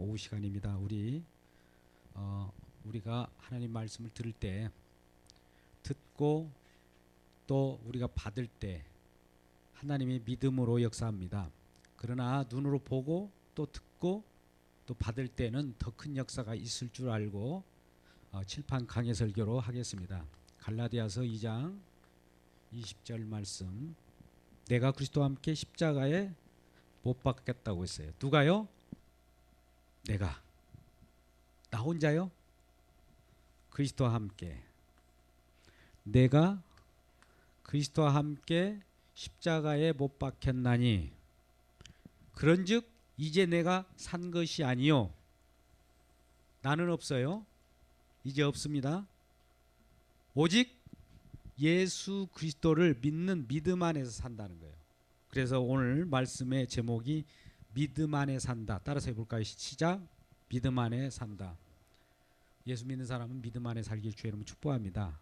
오후 시간입니다. 우리가 하나님 말씀을 들을 때, 듣고 또 우리가 받을 때 하나님이 믿음으로 역사합니다. 그러나 눈으로 보고 또 듣고 또 받을 때는 더 큰 역사가 있을 줄 알고 칠판 강해 설교로 하겠습니다. 갈라디아서 2장 20절 말씀. 내가 그리스도와 함께 십자가에 못 박혔다고 했어요. 누가요? 내가. 나 혼자요? 그리스도와 함께. 내가 그리스도와 함께 십자가에 못 박혔나니 그런즉 이제 내가 산 것이 아니요 나는 없어요. 이제 없습니다. 오직 예수 그리스도를 믿는 믿음 안에서 산다는 거예요. 그래서 오늘 말씀의 제목이 믿음 안에 산다. 따라서 해볼까요? 시작. 믿음 안에 산다. 예수 믿는 사람은 믿음 안에 살길 주의 이름으로 축복합니다.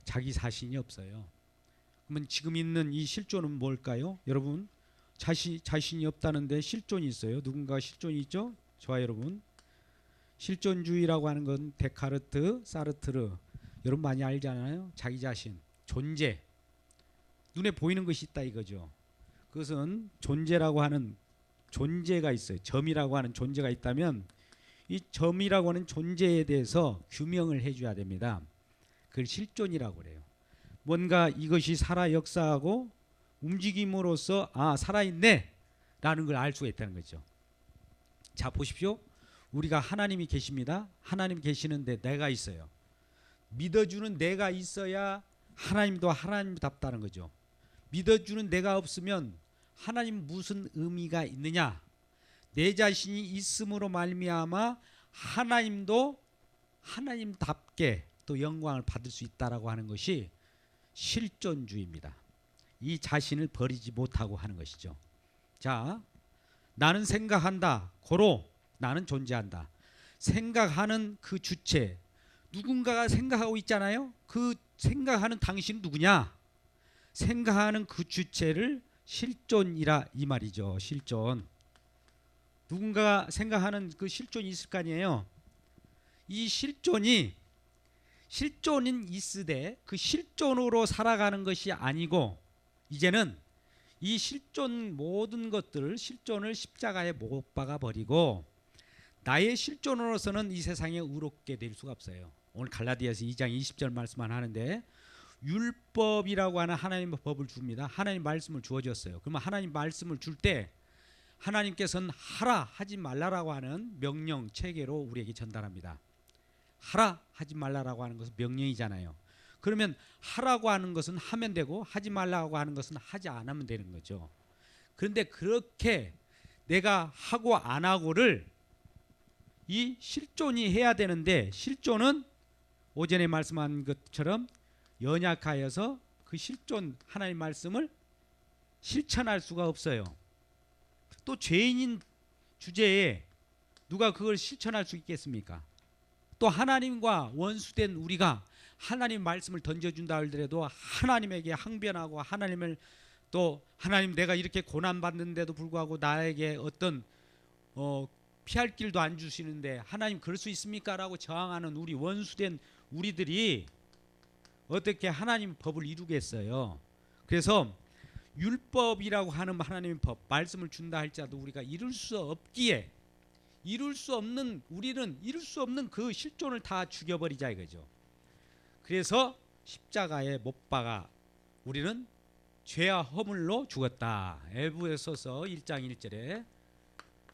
자기 자신이 없어요. 그러면 지금 있는 이 실존은 뭘까요? 여러분, 자신이 없다는데 실존이 있어요. 누군가 실존이 있죠? 저와 여러분, 실존주의라고 하는 건 데카르트, 사르트르, 여러분 많이 알잖아요. 자기 자신, 존재, 눈에 보이는 것이 있다 이거죠. 그것은 존재라고 하는 존재가 있어요. 점이라고 하는 존재가 있다면 이 점이라고 하는 존재에 대해서 규명을 해줘야 됩니다. 그걸 실존이라고 그래요. 뭔가 이것이 살아 역사하고 움직임으로써 살아있네 라는 걸 알 수가 있다는 거죠. 자, 보십시오. 우리가 하나님이 계십니다. 하나님 계시는데 내가 있어요. 믿어주는 내가 있어야 하나님도 하나님답다는 거죠. 믿어주는 내가 없으면 하나님 무슨 의미가 있느냐. 내 자신이 있음으로 말미암아 하나님도 하나님답게 또 영광을 받을 수 있다라고 하는 것이 실존주의입니다. 이 자신을 버리지 못하고 하는 것이죠. 자, 나는 생각한다. 고로 나는 존재한다. 생각하는 그 주체, 누군가가 생각하고 있잖아요. 그 생각하는 당신은 누구냐? 생각하는 그 주체를 실존이라 이 말이죠. 실존. 누군가가 생각하는 그 실존이 있을 거 아니에요. 이 실존인 있으되 그 실존으로 살아가는 것이 아니고 이제는 이 실존 모든 것들을 실존을 십자가에 못 박아 버리고 나의 실존으로서는 이 세상에 의롭게 될 수가 없어요. 오늘 갈라디아서 2장 20절 말씀만 하는데 율법이라고 하는 하나님의 법을 줍니다. 하나님 말씀을 주어졌어요. 그러면 하나님 말씀을 줄 때 하나님께서는 하라 하지 말라라고 하는 명령 체계로 우리에게 전달합니다. 하라 하지 말라라고 하는 것은 명령이잖아요. 그러면 하라고 하는 것은 하면 되고 하지 말라고 하는 것은 하지 않으면 되는 거죠. 그런데 그렇게 내가 하고 안 하고를 이 실존이 해야 되는데 실존은 오전에 말씀한 것처럼 연약하여서 그 실존 하나님 말씀을 실천할 수가 없어요. 또 죄인인 주제에 누가 그걸 실천할 수 있겠습니까? 또 하나님과 원수된 우리가 하나님 말씀을 던져준다 하더라도 하나님에게 항변하고 하나님을 또 하나님 내가 이렇게 고난받는데도 불구하고 나에게 어떤 피할 길도 안 주시는데 하나님 그럴 수 있습니까? 라고 저항하는 우리 원수된 우리들이 어떻게 하나님 법을 이루겠어요? 그래서 율법이라고 하는 하나님의 법 말씀을 준다 할지라도 우리가 이룰 수 없기에 우리는 이룰 수 없는 그 실존을 다 죽여버리자 이거죠. 그래서 십자가에 못 박아 우리는 죄와 허물로 죽었다. 에베소서 1장 1절에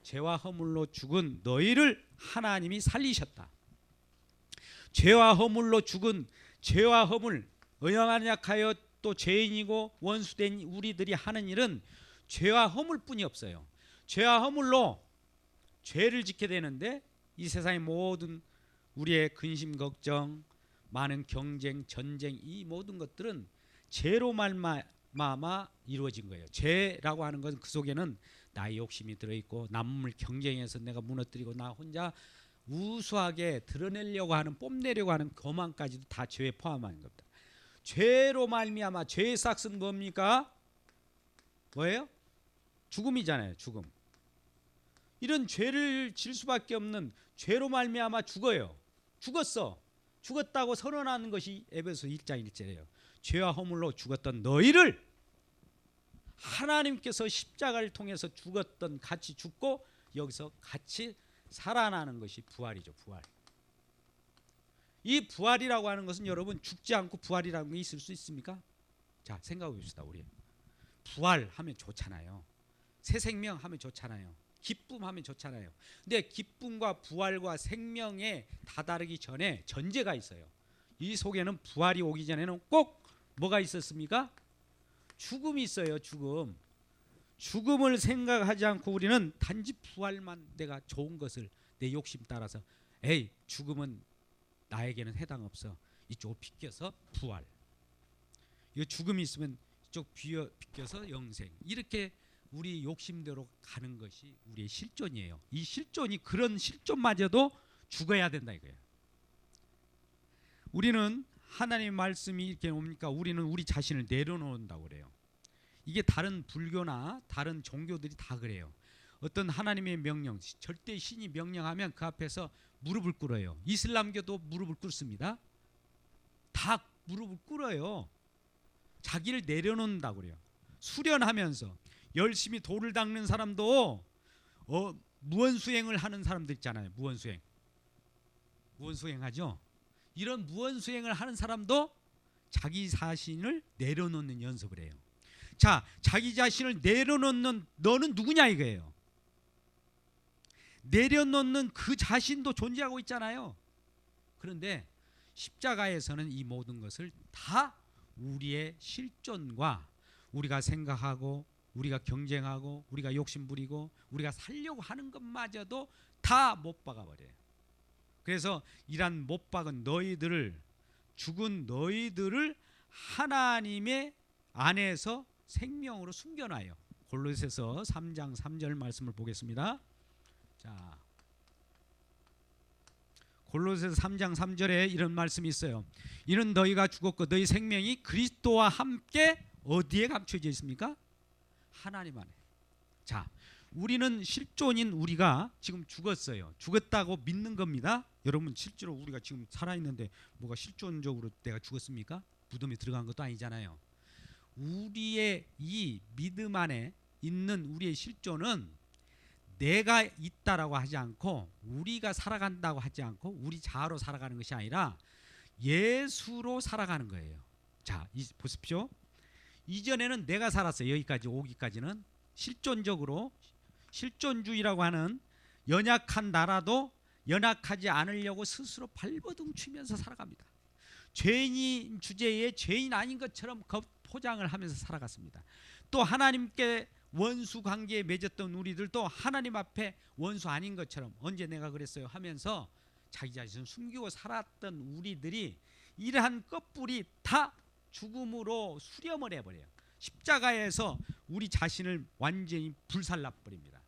죄와 허물로 죽은 너희를 하나님이 살리셨다. 죄와 허물로 죽은 죄와 허물 언약하여 또 죄인이고 원수된 우리들이 하는 일은 죄와 허물뿐이 없어요. 죄와 허물로 죄를 짓게 되는데 이 세상의 모든 우리의 근심 걱정 많은 경쟁 전쟁 이 모든 것들은 죄로 말미암아 이루어진 거예요. 죄라고 하는 것은 그 속에는 나의 욕심이 들어있고 남을 경쟁해서 내가 무너뜨리고 나 혼자 우수하게 드러내려고 하는 뽐내려고 하는 거만까지도 다 죄에 포함하는 겁니다. 죄로 말미암아 죄의 싹은 뭡니까? 뭐예요? 죽음이잖아요. 죽음. 이런 죄를 질 수밖에 없는 죄로 말미암아 죽어요. 죽었다고 선언하는 것이 에베소 1장 1절이에요. 죄와 허물로 죽었던 너희를 하나님께서 십자가를 통해서 죽었던 같이 죽고 여기서 같이 살아나는 것이 부활이죠. 부활. 이 부활이라고 하는 것은 여러분 죽지 않고 부활이라는 게 있을 수 있습니까? 자, 생각해 봅시다. 우리 부활하면 좋잖아요. 새 생명 하면 좋잖아요. 기쁨 하면 좋잖아요. 근데 기쁨과 부활과 생명에 다다르기 전에 전제가 있어요. 이 속에는 부활이 오기 전에는 꼭 뭐가 있었습니까? 죽음이 있어요. 죽음을 생각하지 않고 우리는 단지 부활만, 내가 좋은 것을 내 욕심 따라서 에이 죽음은 나에게는 해당 없어, 이쪽으로 비껴서 부활, 이 죽음이 있으면 이쪽 비껴서 영생, 이렇게 우리 욕심대로 가는 것이 우리의 실존이에요. 이 실존이, 그런 실존마저도 죽어야 된다 이거예요. 우리는 하나님의 말씀이 이렇게 옵니까? 우리는 우리 자신을 내려놓는다고 그래요. 이게 다른 불교나 다른 종교들이 다 그래요. 어떤 하나님의 명령, 절대 신이 명령하면 그 앞에서 무릎을 꿇어요. 이슬람교도 무릎을 꿇습니다. 다 무릎을 꿇어요. 자기를 내려놓는다고 그래요. 수련하면서 열심히 돌을 닦는 사람도 무언수행을 하는 사람들 있잖아요. 무언수행하죠. 이런 무언수행을 하는 사람도 자기 자신을 내려놓는 연습을 해요. 자, 자기 자신을 내려놓는 너는 누구냐 이거예요. 내려놓는 그 자신도 존재하고 있잖아요. 그런데 십자가에서는 이 모든 것을 다 우리의 실존과 우리가 생각하고 우리가 경쟁하고 우리가 욕심부리고 우리가 살려고 하는 것마저도 다 못 박아버려요. 그래서 이란 못 박은 너희들을, 죽은 너희들을 하나님의 안에서 생명으로 숨겨놔요. 골로새서 3장 3절 말씀을 보겠습니다. 자, 골로새서 3장 3절에 이런 말씀이 있어요. 이는 너희가 죽었고 너희 생명이 그리스도와 함께 어디에 감춰져 있습니까? 하나님 안에. 자, 우리는 실존인 우리가 지금 죽었어요. 죽었다고 믿는 겁니다. 여러분, 실제로 우리가 지금 살아있는데 뭐가 실존적으로 내가 죽었습니까? 무덤에 들어간 것도 아니잖아요. 우리의 이 믿음 안에 있는 우리의 실존은 내가 있다라고 하지 않고 우리가 살아간다고 하지 않고 우리 자아로 살아가는 것이 아니라 예수로 살아가는 거예요. 자, 보십시오. 이전에는 내가 살았어요. 여기까지 오기까지는 실존적으로, 실존주의라고 하는 연약한 나라도 연약하지 않으려고 스스로 발버둥 치면서 살아갑니다. 죄인 주제에 죄인 아닌 것처럼 포장을 하면서 살아갔습니다. 또 하나님께 원수 관계에 맺었던 우리들도 하나님 앞에 원수 아닌 것처럼 언제 내가 그랬어요 하면서 자기 자신을 숨기고 살았던 우리들이 이러한 끝불이 다 죽음으로 수렴을 해버려요. 십자가에서 우리 자신을 완전히 불살라버립니다.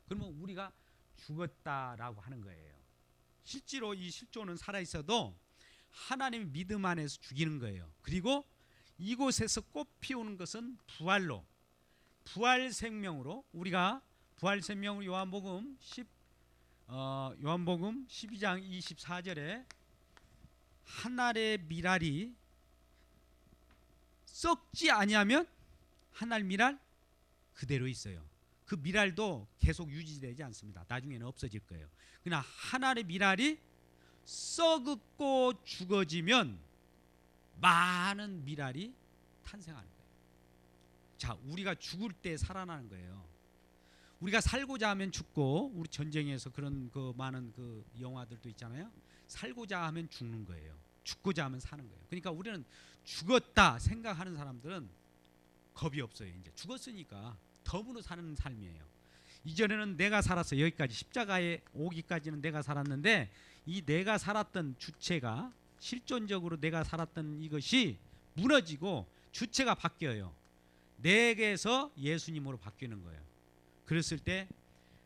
그러면 우리가 죽었다라고 하는 거예요. 실제로 이 실존은 살아있어도 하나님의 믿음 안에서 죽이는 거예요. 그리고 이곳에서 꽃 피우는 것은 부활로, 부활 생명으로, 우리가 부활 생명으로 요한복음 12장 24절에 한 알의 밀알이 썩지 아니하면 한 알 밀알 그대로 있어요. 그 밀알도 계속 유지되지 않습니다. 나중에는 없어질 거예요. 그러나 한 알의 밀알이 썩고 죽어지면 많은 밀알이 탄생하는 거예요. 자, 우리가 죽을 때 살아나는 거예요. 우리가 살고자 하면 죽고, 우리 전쟁에서 그런 그 많은 그 영화들도 있잖아요. 살고자 하면 죽는 거예요. 죽고자 하면 사는 거예요. 그러니까 우리는 죽었다 생각하는 사람들은 겁이 없어요. 이제 죽었으니까 덤으로 사는 삶이에요. 이전에는 내가 살았어. 여기까지 십자가에 오기까지는 내가 살았는데 이 내가 살았던 주체가, 실존적으로 내가 살았던 이것이 무너지고 주체가 바뀌어요. 내게서 예수님으로 바뀌는 거예요. 그랬을 때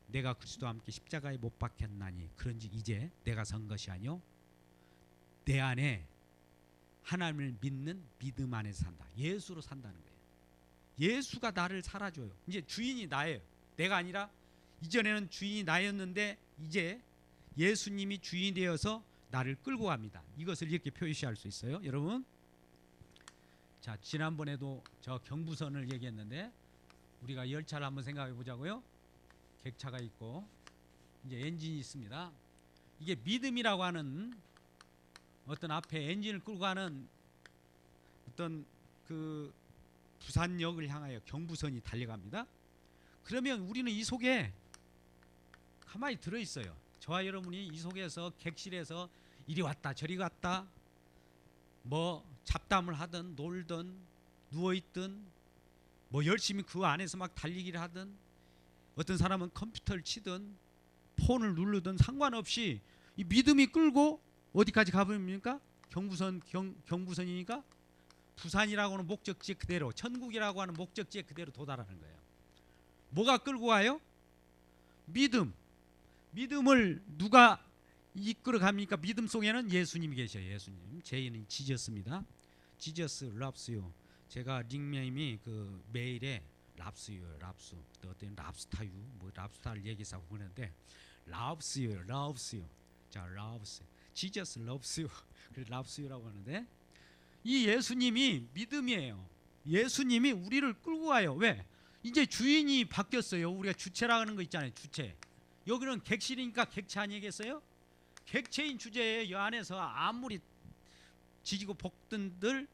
내가 그리스도와 함께 십자가에 못 박혔나니 그런즉 이제 내가 선 것이 아니요 내 안에 하나님을 믿는 믿음 안에서 산다. 예수로 산다는 거예요. 예수가 나를 살아줘요. 이제 주인이 나예요. 내가 아니라 이전에는 주인이 나였는데 이제 예수님이 주인이 되어서 나를 끌고 갑니다. 이것을 이렇게 표시할 수 있어요. 여러분, 자, 지난번에도 저 경부선을 얘기했는데 우리가 열차를 한번 생각해 보자고요. 객차가 있고 이제 엔진이 있습니다. 이게 믿음이라고 하는 어떤 앞에 엔진을 끌고 가는 어떤 그 부산역을 향하여 경부선이 달려갑니다. 그러면 우리는 이 속에 가만히 들어 있어요. 저와 여러분이 이 속에서 객실에서 이리 왔다 저리 갔다 뭐 잡담을 하든 놀든 누워있든 뭐 열심히 그 안에서 막 달리기를 하든 어떤 사람은 컴퓨터를 치든 폰을 누르든 상관없이 이 믿음이 끌고 어디까지 가버립니까? 경부선이니까 부산이라고 하는 목적지에 그대로, 천국이라고 하는 목적지에 그대로 도달하는 거예요. 뭐가 끌고 가요? 믿음을 누가 이끌어 갑니까? 믿음 속에는 예수님이 계셔요. 예수님. 제 이름은 지저스입니다. 지저스 loves you. 제가 닉네임이 그 메일에 랍스유예요. 랍스. 또 어떤 랍스타유, 뭐 랍스타를 얘기해서 그러는데 loves you. 자, loves. Jesus loves you. 그래서 loves you라고 하는데 이 예수님이 믿음이에요. 예수님이 우리를 끌고 가요. 왜? 이제 주인이 바뀌었어요. 우리가 주체라고 하는 거 있잖아요. 주체. 여기는 객실이니까 객체 아니겠어요? 객체인 주제에 이 안에서 아무리 지지고 볶든들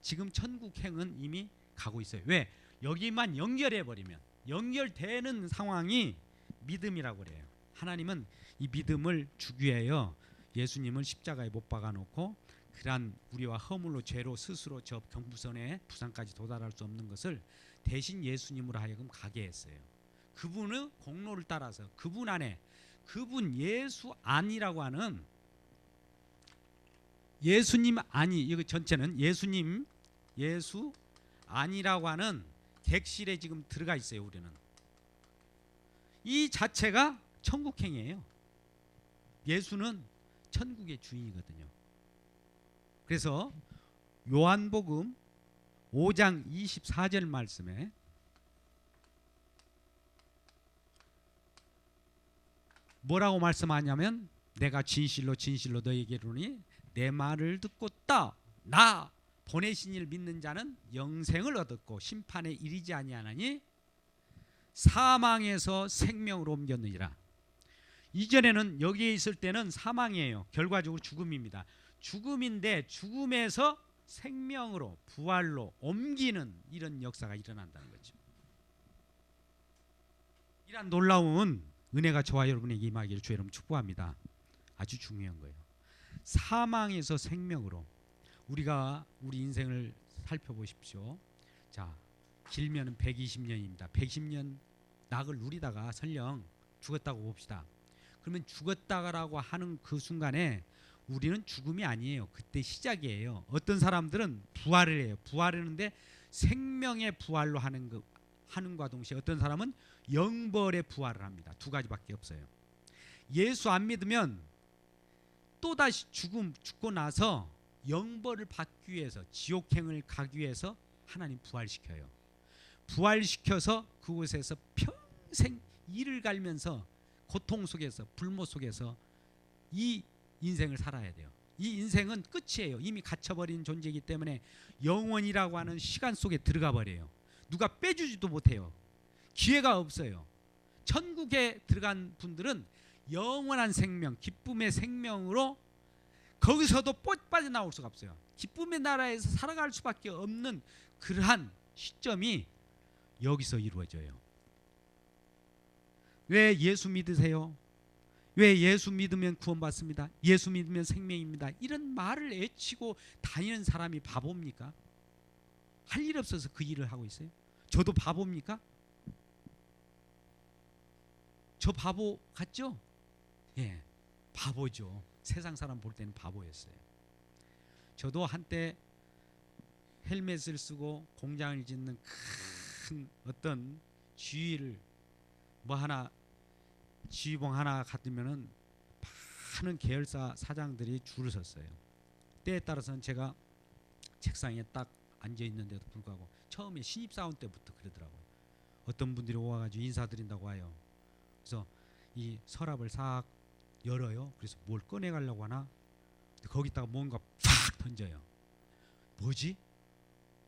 지금 천국행은 이미 가고 있어요. 왜? 여기만 연결해 버리면 연결되는 상황이 믿음이라고 그래요. 하나님은 이 믿음을 주기 위하여 예수님을 십자가에 못 박아 놓고 그러한 우리와 허물로 죄로 스스로 저 경부선에 부산까지 도달할 수 없는 것을 대신 예수님으로 하여금 가게 했어요. 그분의 공로를 따라서 그분 안에 그분 예수 안이라고 하는 예수님 안이 여기 전체는 예수님 예수 안이라고 하는 객실에 지금 들어가 있어요. 우리는 이 자체가 천국행이에요. 예수는 천국의 주인이거든요. 그래서 요한복음 5장 24절 말씀에 뭐라고 말씀하냐면 내가 진실로 너에게 이르노니 내 말을 듣고 나 보내신 이를 믿는 자는 영생을 얻었고 심판에 이르지 아니하나니 사망에서 생명으로 옮겼느니라. 이전에는 여기에 있을 때는 사망이에요. 결과적으로 죽음입니다. 죽음인데 죽음에서 생명으로 부활로 옮기는 이런 역사가 일어난다는 거죠. 이러한 놀라운 은혜가 저와 여러분에게 임하기를 주의 이름으로 축복합니다. 아주 중요한 거예요. 사망에서 생명으로 우리가 우리 인생을 살펴보십시오. 자, 길면은 120년입니다. 110년 낙을 누리다가 설령 죽었다고 봅시다. 그러면 죽었다라고 하는 그 순간에 우리는 죽음이 아니에요. 그때 시작이에요. 어떤 사람들은 부활을 해요. 부활하는데 생명의 부활로 하는과 동시에 어떤 사람은 영벌의 부활을 합니다. 두 가지밖에 없어요. 예수 안 믿으면 또다시 죽고 나서 영벌을 받기 위해서 지옥행을 가기 위해서 하나님 부활시켜요. 부활시켜서 그곳에서 평생 이를 갈면서 고통 속에서 불모 속에서 이 인생을 살아야 돼요. 이 인생은 끝이에요. 이미 갇혀버린 존재이기 때문에 영원이라고 하는 시간 속에 들어가 버려요. 누가 빼주지도 못해요. 기회가 없어요. 천국에 들어간 분들은 영원한 생명, 기쁨의 생명으로 거기서도 빠져나올 수가 없어요. 기쁨의 나라에서 살아갈 수밖에 없는 그러한 시점이 여기서 이루어져요. 왜 예수 믿으세요? 왜 예수 믿으면 구원받습니다. 예수 믿으면 생명입니다. 이런 말을 외치고 다니는 사람이 바보입니까? 할 일 없어서 그 일을 하고 있어요. 저도 바보입니까? 저 바보 같죠? 예, 바보죠. 세상 사람 볼 때는 바보였어요. 저도 한때 헬멧을 쓰고 공장을 짓는 큰 어떤 지휘봉 하나 갖으면은 많은 계열사 사장들이 줄을 섰어요. 때에 따라서는 제가 책상에 딱 앉아 있는데도 불구하고 처음에 신입사원 때부터 그러더라고요. 어떤 분들이 와가지고 인사드린다고 와요. 그래서 이 서랍을 싹 열어요. 그래서 뭘 꺼내 가려고 하나? 거기다가 뭔가 팍 던져요. 뭐지?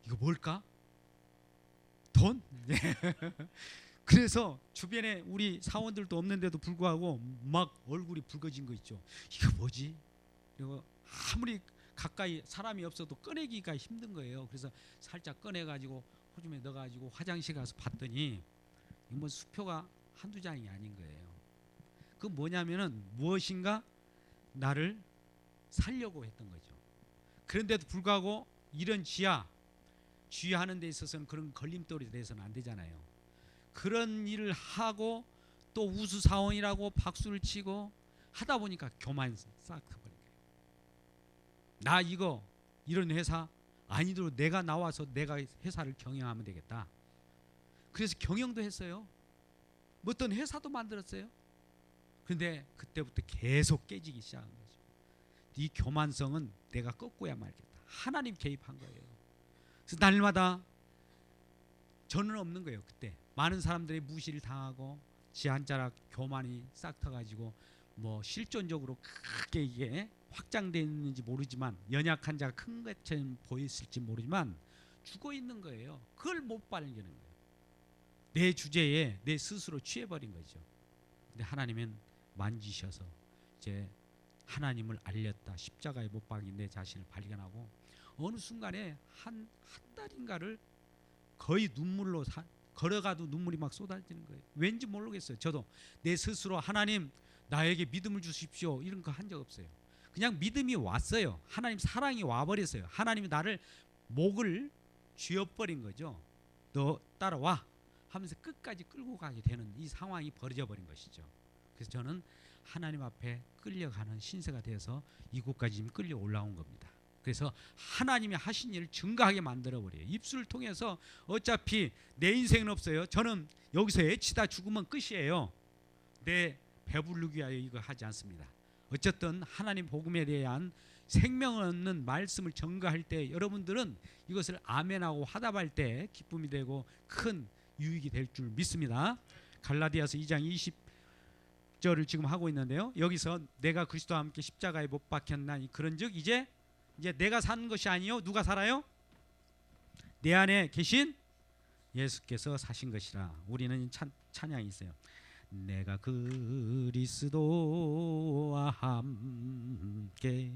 이거 뭘까? 돈? 그래서 주변에 우리 사원들도 없는데도 불구하고 막 얼굴이 붉어진 거 있죠. 이거 뭐지? 그리고 아무리 가까이 사람이 없어도 꺼내기가 힘든 거예요. 그래서 살짝 꺼내가지고 호주머니에 넣어가지고 화장실 가서 봤더니 이거 뭐 수표가 한두 장이 아닌 거예요. 그 뭐냐면은 무엇인가 나를 살려고 했던 거죠. 그런데도 불구하고 이런 쥐하는 데 있어서는 그런 걸림돌이 돼서는 안 되잖아요. 그런 일을 하고 또 우수사원이라고 박수를 치고 하다 보니까 교만 싹 커버린 거예요. 나 이런 회사 아니더라도 내가 나와서 내가 회사를 경영하면 되겠다. 그래서 경영도 했어요. 뭐 어떤 회사도 만들었어요. 그런데 그때부터 계속 깨지기 시작한 거죠. 이 교만성은 내가 꺾어야 말겠다. 하나님 개입한 거예요. 그래서 날마다 저는 없는 거예요. 그때 많은 사람들이 무시를 당하고 지 한자락 교만이 싹 터가지고 뭐 실존적으로 크게 이게 확장되는지 모르지만 연약한 자가 큰 것처럼 보였을지 모르지만 죽어 있는 거예요. 그걸 못 발견하는 거예요. 내 주제에 내 스스로 취해버린 거죠. 근데 하나님은 만지셔서 이제 하나님을 알렸다. 십자가에 못 박인 내 자신을 발견하고 어느 순간에 한 달인가를 거의 눈물로 걸어가도 눈물이 막 쏟아지는 거예요. 왠지 모르겠어요. 저도 내 스스로 하나님 나에게 믿음을 주십시오 이런 거 한 적 없어요. 그냥 믿음이 왔어요. 하나님 사랑이 와버렸어요. 하나님이 나를 목을 쥐어버린 거죠. 너 따라와 하면서 끝까지 끌고 가게 되는 이 상황이 벌어져 버린 것이죠. 그래서 저는 하나님 앞에 끌려가는 신세가 되어서 이곳까지 지금 끌려 올라온 겁니다. 그래서 하나님이 하신 일을 증거하게 만들어버려요. 입술을 통해서 어차피 내 인생은 없어요. 저는 여기서 애치다 죽으면 끝이에요. 내 배부르기 위하여 이거 하지 않습니다. 어쨌든 하나님 복음에 대한 생명을 얻는 말씀을 전가할 때 여러분들은 이것을 아멘하고 화답할 때 기쁨이 되고 큰 유익이 될 줄 믿습니다. 갈라디아서 2장 20절을 지금 하고 있는데요. 여기서 내가 그리스도와 함께 십자가에 못 박혔나니 그런즉 이제 내가 사는 것이 아니요 누가 살아요? 내 안에 계신 예수께서 사신 것이라. 우리는 찬양이 있어요. 내가 그리스도와 함께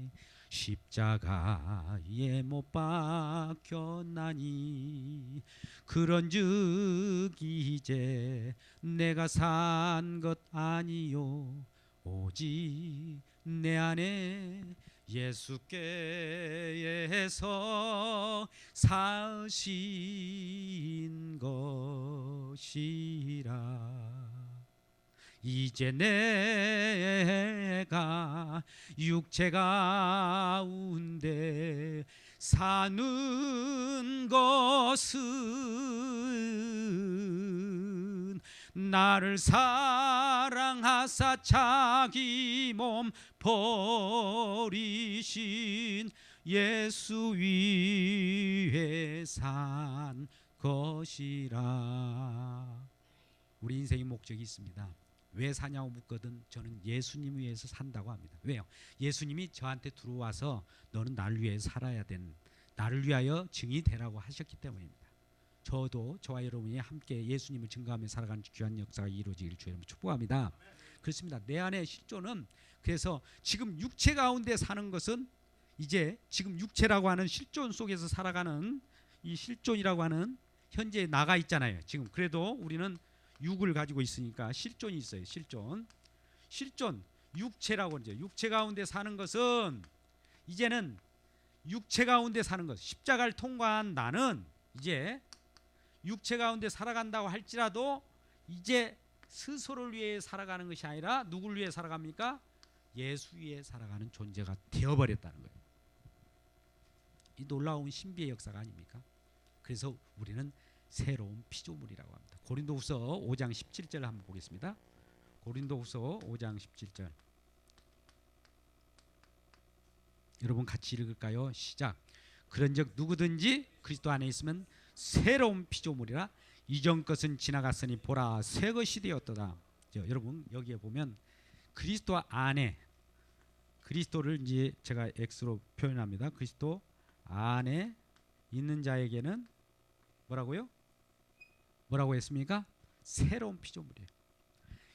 십자가에 못 박혔나니 그런즉 이제 내가 산 것 아니요 오직 내 안에 예수께서 사신 것이라. 이제 내가 육체 가운데 사는 것은 나를 사랑하사 자기 몸 버리신 예수 위에 산 것이라. 우리 인생의 목적이 있습니다. 왜 사냐고 묻거든 저는 예수님 위해서 산다고 합니다. 왜요? 예수님이 저한테 들어와서 너는 나를 위해 살아야 되는, 나를 위하여 증이 되라고 하셨기 때문입니다. 저도 저와 여러분이 함께 예수님을 증거하며 살아가는 귀한 역사가 이루어지길 주의 이름으로 축복합니다. 그렇습니다. 내 안에 실존은 그래서 지금 육체 가운데 사는 것은 이제 지금 육체라고 하는 실존 속에서 살아가는 이 실존이라고 하는 현재에 나가 있잖아요. 지금 그래도 우리는 육을 가지고 있으니까 실존이 있어요. 실존 육체라고 하죠. 육체 가운데 사는 것은 이제는 육체 가운데 사는 것, 십자가를 통과한 나는 이제 육체 가운데 살아간다고 할지라도 이제 스스로를 위해 살아가는 것이 아니라 누구를 위해 살아갑니까? 예수 위해 살아가는 존재가 되어버렸다는 거예요. 이 놀라운 신비의 역사가 아닙니까? 그래서 우리는 새로운 피조물이라고 합니다. 고린도후서 5장 17절 한번 보겠습니다. 고린도후서 5장 17절. 여러분 같이 읽을까요? 시작. 그런즉 누구든지 그리스도 안에 있으면 새로운 피조물이라. 이전 것은 지나갔으니 보라 새 것이 되었도다. 여러분 여기에 보면 그리스도 안에, 그리스도를 이제 제가 X로 표현합니다. 그리스도 안에 있는 자에게는 뭐라고요? 뭐라고 했습니까? 새로운 피조물이에요.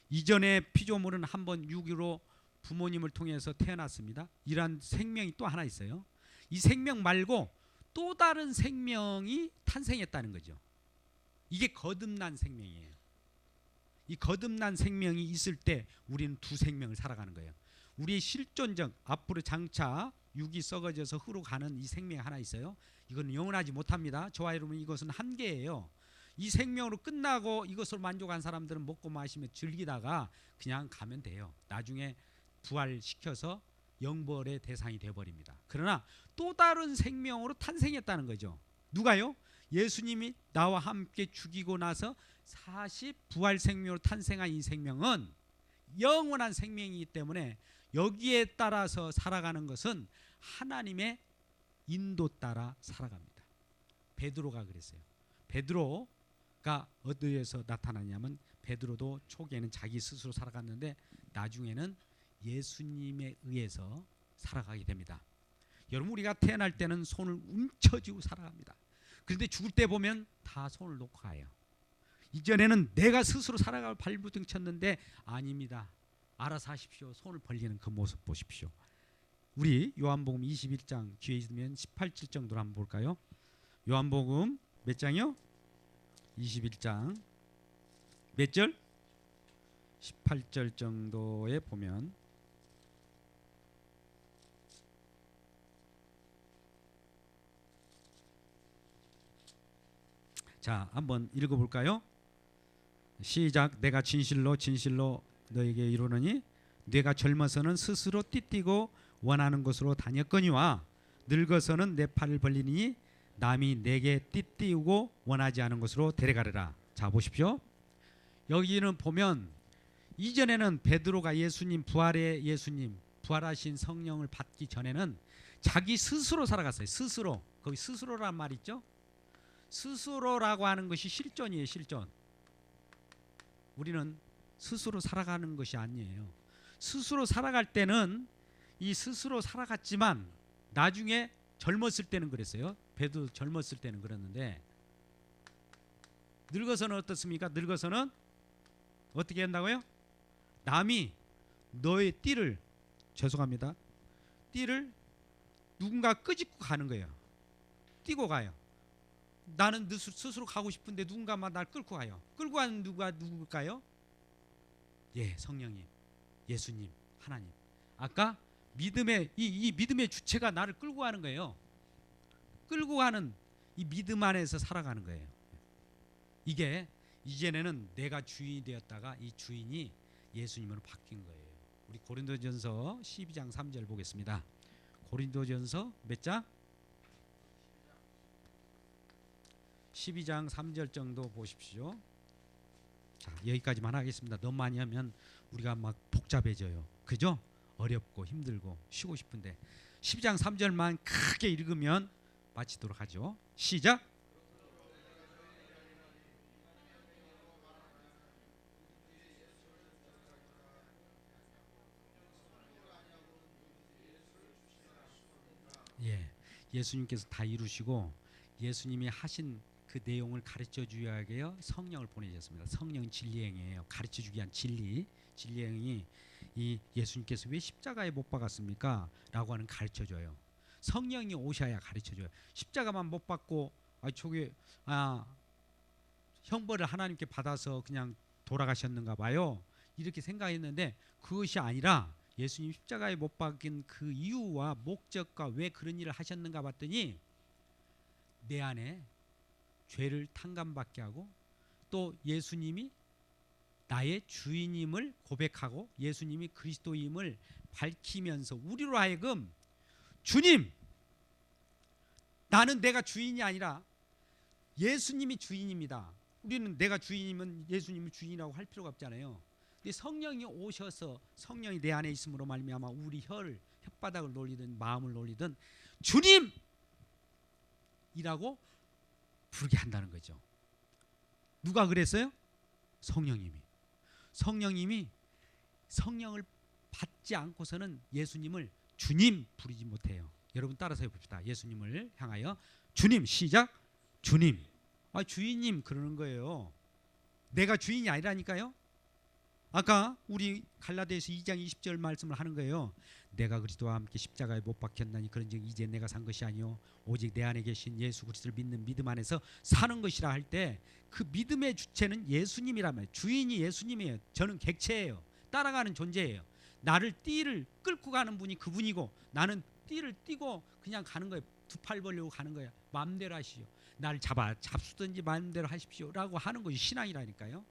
이전의 피조물은 한번 육으로 부모님을 통해서 태어났습니다. 이러한 생명이 또 하나 있어요. 이 생명 말고 또 다른 생명이 탄생했다는 거죠. 이게 거듭난 생명이에요. 이 거듭난 생명이 있을 때 우리는 두 생명을 살아가는 거예요. 우리의 실존적 앞으로 장차 육이 썩어져서 흙으로 가는 이 생명 하나 있어요. 이건 영원하지 못합니다. 저와 여러분 이것은 한계예요. 이 생명으로 끝나고 이것을 만족한 사람들은 먹고 마시며 즐기다가 그냥 가면 돼요. 나중에 부활시켜서 영벌의 대상이 되어버립니다. 그러나 또 다른 생명으로 탄생했다는 거죠. 누가요? 예수님이 나와 함께 죽이고 나서 40 부활 생명으로 탄생한 이 생명은 영원한 생명이기 때문에 여기에 따라서 살아가는 것은 하나님의 인도 따라 살아갑니다. 베드로가 그랬어요. 베드로가 어디에서 나타나냐면 베드로도 초기에는 자기 스스로 살아갔는데 나중에는 예수님에 의해서 살아가게 됩니다. 여러분 우리가 태어날 때는 손을 움켜쥐고 살아갑니다. 그런데 죽을 때 보면 다 손을 놓고 가요. 이전에는 내가 스스로 살아갈 발부둥 쳤는데 아닙니다. 알아서 하십시오. 손을 벌리는 그 모습 보십시오. 우리 요한복음 21장 기회 있으면 18절 정도로 한번 볼까요? 요한복음 몇 장이요? 21장 몇 절? 18절 정도에 보면 자 한번 읽어볼까요? 시작. 내가 진실로 진실로 너에게 이르노니 네가 젊어서는 스스로 띠띠고 원하는 곳으로 다녔거니와 늙어서는 내 팔을 벌리니 남이 내게 띠띠우고 원하지 않은 곳으로 데려가리라. 자 보십시오. 여기는 보면 이전에는 베드로가 예수님 부활의 예수님 부활하신 성령을 받기 전에는 자기 스스로 살아갔어요. 스스로. 거기 스스로란 말 있죠? 스스로라고 하는 것이 실존이에요. 실존. 우리는 스스로 살아가는 것이 아니에요. 스스로 살아갈 때는 이 스스로 살아갔지만 나중에 젊었을 때는 그랬어요. 베드로 젊었을 때는 그랬는데 늙어서는 어떻습니까? 늙어서는 어떻게 한다고요? 남이 너의 띠를 죄송합니다. 띠를 누군가 끄집고 가는 거예요. 뛰고 가요. 나는 스스로 가고 싶은데 누군가만 날 끌고 가요. 끌고 가는 누가 누굴까요? 예, 성령님, 예수님, 하나님. 아까 믿음의 이 믿음의 주체가 나를 끌고 가는 거예요. 끌고 가는 이 믿음 안에서 살아가는 거예요. 이게 이전에는 내가 주인이 되었다가 이 주인이 예수님으로 바뀐 거예요. 우리 고린도전서 12장 3절 보겠습니다. 고린도전서 몇 장? 12장 3절 정도 보십시오. 자, 여기까지만 하겠습니다. 너무 많이 하면 우리가 막 복잡해져요. 그죠? 어렵고 힘들고 쉬고 싶은데 12장 3절만 크게 읽으면 마치도록 하죠. 시작. 예, 예수님께서 다 이루시고 예수님이 하신 그 내용을 가르쳐 주기 위하여 성령을 보내셨습니다. 성령은 진리행이에요. 가르쳐 주기 위한 진리행이 이 예수님께서 왜 십자가에 못 박았습니까? 라고 하는 가르쳐 줘요. 성령이 오셔야 가르쳐 줘요. 십자가만 못 박고 형벌을 하나님께 받아서 그냥 돌아가셨는가 봐요. 이렇게 생각했는데 그것이 아니라 예수님 십자가에 못 박힌 그 이유와 목적과 왜 그런 일을 하셨는가 봤더니 내 안에 죄를 탕감받게 하고 또 예수님이 나의 주인임을 고백하고 예수님이 그리스도임을 밝히면서 우리로 하여금 주님, 나는 내가 주인이 아니라 예수님이 주인입니다. 우리는 내가 주인이면 예수님이 주인이라고 할 필요가 없잖아요. 근데 성령이 오셔서 성령이 내 안에 있음으로 말미암아 우리 혓바닥을 놀리든 마음을 놀리든 주님이라고 부르게 한다는 거죠. 누가 그랬어요? 성령님이. 성령을 받지 않고서는 예수님을 주님 부르지 못해요. 여러분 따라서 해봅시다. 예수님을 향하여 주님, 시작. 주님. 주인님 그러는 거예요. 내가 주인이 아니라니까요. 아까 우리 갈라디아서 2장 20절 말씀을 하는 거예요. 내가 그리스도와 함께 십자가에 못 박혔나니 그런즉 이제 내가 산 것이 아니요 오직 내 안에 계신 예수 그리스도를 믿는 믿음 안에서 사는 것이라 할 때 그 믿음의 주체는 예수님이라면 주인이 예수님이에요. 저는 객체예요. 따라가는 존재예요. 나를 띠를 끌고 가는 분이 그분이고 나는 띠를 띠고 그냥 가는 거예요. 두 팔 벌리고 가는 거예요. 마음대로 하시오. 나를 잡수든지 마음대로 하십시오 라고 하는 것이 신앙이라니까요.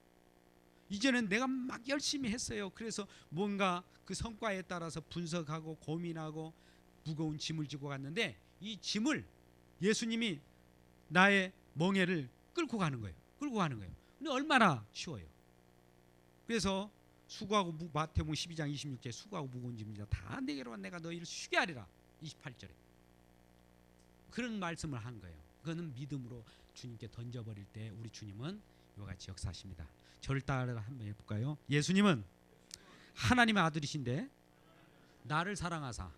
이제는 내가 막 열심히 했어요. 그래서 뭔가 그 성과에 따라서 분석하고 고민하고 무거운 짐을 지고 갔는데 이 짐을 예수님이 나의 멍에를 끌고 가는 거예요. 근데 얼마나 쉬워요. 그래서 수고하고 마태복음 12장 26절 수고하고 무거운 짐이다 다 내게로 와 내가 너희를 쉬게 하리라. 28절에 그런 말씀을 한 거예요. 그거는 믿음으로 주님께 던져버릴 때 우리 주님은 이와 같이 역사하십니다. 저를 따라 한번 해볼까요? 예수님은 하나님의 아들이신데 나를 사랑하사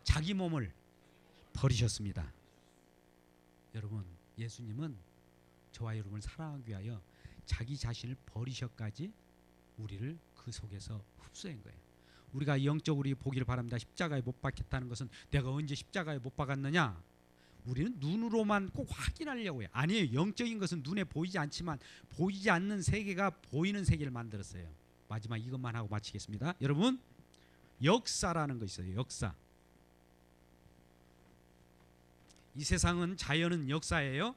자기 몸을 버리셨습니다. 여러분, 예수님은 저와 여러분을 사랑하기 위하여 자기 자신을 버리셔까지 우리를 그 속에서 흡수한 거예요. 우리가 영적으로 보기를 바랍니다. 십자가에 못 박혔다는 것은 내가 언제 십자가에 못 박았느냐? 우리는 눈으로만 꼭 확인하려고 해요. 아니에요. 영적인 것은 눈에 보이지 않지만 보이지 않는 세계가 보이는 세계를 만들었어요. 마지막 이것만 하고 마치겠습니다. 여러분, 역사라는 거 있어요. 역사. 이 세상은 자연은 역사예요.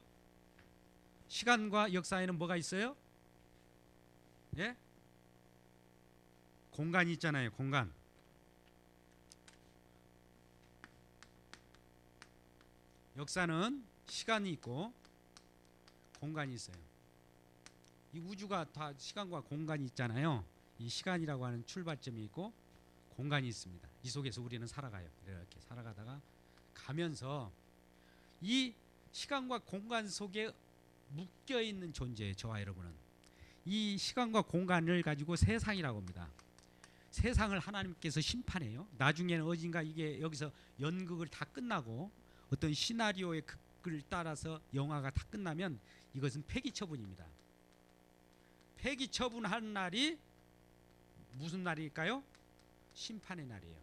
시간과 역사에는 뭐가 있어요? 예? 공간이 있잖아요. 공간. 역사는 시간이 있고 공간이 있어요. 이 우주가 다 시간과 공간이 있잖아요. 이 시간이라고 하는 출발점이 있고 공간이 있습니다. 이 속에서 우리는 살아가요. 이렇게 살아가다가 가면서 이 시간과 공간 속에 묶여 있는 존재예요. 저와 여러분은 이 시간과 공간을 가지고 세상이라고 합니다. 세상을 하나님께서 심판해요. 나중에는 어딘가 이게 여기서 연극을 다 끝나고 어떤 시나리오의 극을 따라서 영화가 다 끝나면 이것은 폐기 처분입니다. 폐기 처분한 날이 무슨 날일까요? 심판의 날이에요.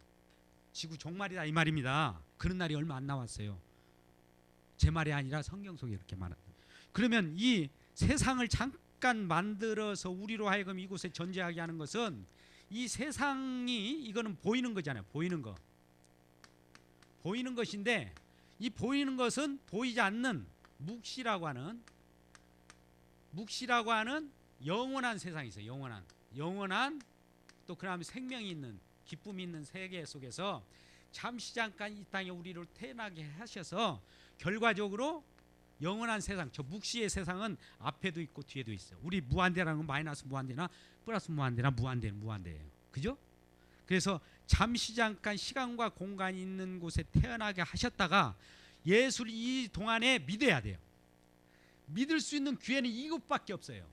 지구 종말이다 이 말입니다. 그런 날이 얼마 안 남았어요. 제 말이 아니라 성경 속에 이렇게 말합니다. 그러면 이 세상을 잠깐 만들어서 우리로 하여금 이곳에 존재하게 하는 것은 이 세상이 이거는 보이는 거잖아요. 보이는 거. 보이는 것인데 이 보이는 것은 보이지 않는 묵시라고 하는 영원한 세상이 있어요. 영원한 또 그다음에 생명이 있는 기쁨이 있는 세계 속에서 잠시 잠깐 이 땅에 우리를 태어나게 하셔서 결과적으로 영원한 세상, 저 묵시의 세상은 앞에도 있고 뒤에도 있어요. 우리 무한대라는 건 마이너스 무한대나 플러스 무한대나 무한대예요. 그죠? 그래서 잠시 잠깐 시간과 공간이 있는 곳에 태어나게 하셨다가 예수를 이 동안에 믿어야 돼요. 믿을 수 있는 기회는 이것밖에 없어요.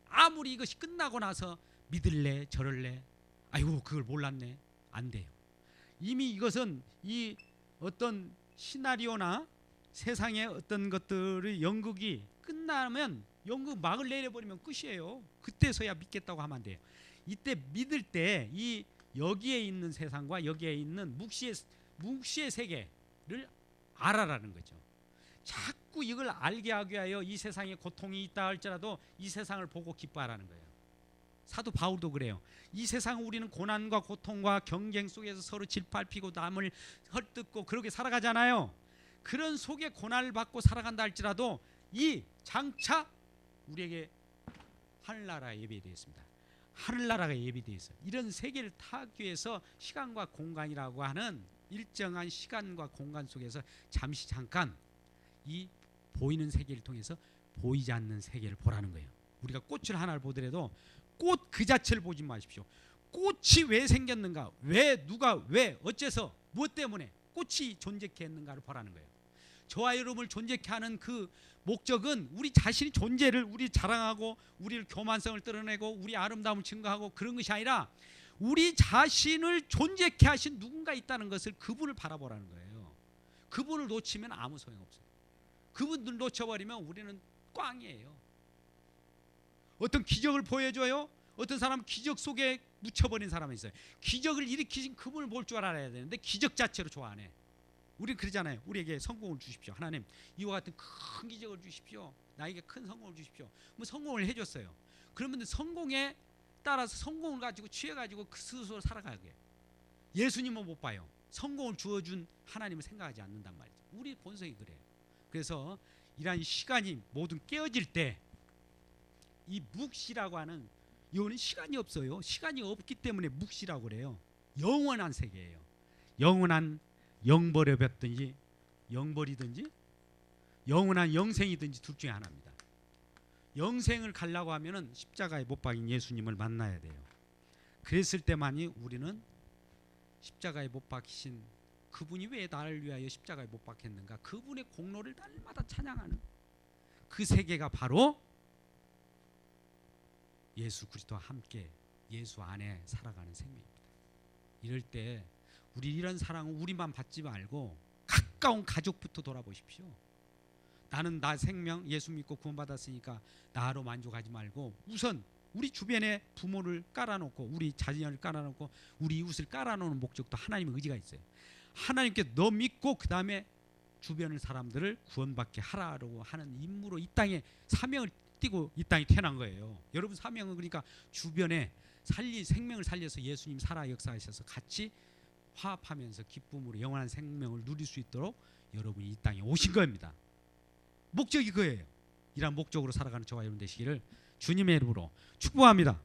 아무리 이것이 끝나고 나서 믿을래 저럴래 아이고 그걸 몰랐네 안 돼요. 이미 이것은 이 어떤 시나리오나 세상의 어떤 것들의 연극이 끝나면 연극 막을 내려버리면 끝이에요. 그때서야 믿겠다고 하면 안 돼요. 이때 믿을 때 이 여기에 있는 세상과 여기에 있는 묵시의 세계를 알아라는 거죠. 자꾸 이걸 알게 하기 위하여 이 세상에 고통이 있다 할지라도 이 세상을 보고 기뻐하라는 거예요. 사도 바울도 그래요. 이 세상 우리는 고난과 고통과 경쟁 속에서 서로 질밟히고 남을 헐뜯고 그렇게 살아가잖아요. 그런 속에 고난을 받고 살아간다 할지라도 이 장차 우리에게 하늘나라가 예비되어 있습니다. 하늘나라가 예비되어 있어요. 이런 세계를 타기 위해서 시간과 공간이라고 하는 일정한 시간과 공간 속에서 잠시 잠깐 이 보이는 세계를 통해서 보이지 않는 세계를 보라는 거예요. 우리가 꽃을 하나를 보더라도 꽃 그 자체를 보지 마십시오. 꽃이 왜 생겼는가, 왜 누가 왜 어째서 무엇 때문에 꽃이 존재케 했는가를 보라는 거예요. 저와 여러분을 존재케 하는 그 목적은 우리 자신의 존재를 우리 자랑하고 우리를 교만성을 드러내고 우리 아름다움을 증거하고 그런 것이 아니라 우리 자신을 존재케 하신 누군가 있다는 것을 그분을 바라보라는 거예요. 그분을 놓치면 아무 소용없어요. 그분들 놓쳐버리면 우리는 꽝이에요. 어떤 기적을 보여줘요. 어떤 사람은 기적 속에 묻혀버린 사람이 있어요. 기적을 일으키신 그분을 볼 줄 알아야 되는데 기적 자체로 좋아 안 해. 우리는 그러잖아요. 우리에게 성공을 주십시오. 하나님 이와 같은 큰 기적을 주십시오. 나에게 큰 성공을 주십시오. 뭐 성공을 해줬어요. 그러면 성공에 따라서 성공을 가지고 취해가지고 그 스스로 살아가게. 예수님은 못 봐요. 성공을 주어준 하나님을 생각하지 않는단 말이죠. 우리 본성이 그래요. 그래서 이러한 시간이 모든 깨어질 때 이 묵시라고 하는 이거는 시간이 없어요. 시간이 없기 때문에 묵시라고 그래요. 영원한 세계예요. 영원한 영벌이든지 영벌이든지 영원한 영생이든지 둘 중에 하나입니다. 영생을 가려고 하면은 십자가에 못 박인 예수님을 만나야 돼요. 그랬을 때만이 우리는 십자가에 못 박히신 그분이 왜 나를 위하여 십자가에 못 박혔는가, 그분의 공로를 날마다 찬양하는 그 세계가 바로 예수 그리스도와 함께 예수 안에 살아가는 생명입니다. 이럴 때 우리 이런 사랑은 우리만 받지 말고 가까운 가족부터 돌아보십시오. 나는 나 생명 예수 믿고 구원받았으니까 나로 만족하지 말고 우선 우리 주변에 부모를 깔아놓고 우리 자녀를 깔아놓고 우리 이웃을 깔아놓는 목적도 하나님의 의지가 있어요. 하나님께 너 믿고 그 다음에 주변의 사람들을 구원받게 하라고 하는 임무로 이 땅에 사명을 띠고 이 땅에 태어난 거예요. 여러분 사명은 그러니까 주변에 생명을 살려서 예수님 살아 역사하셔서 같이 화합하면서 기쁨으로 영원한 생명을 누릴 수 있도록 여러분이 이 땅에 오신 겁니다. 목적이 그예요. 이러한 목적으로 살아가는 저와 여러분 되시기를 주님의 이름으로 축복합니다.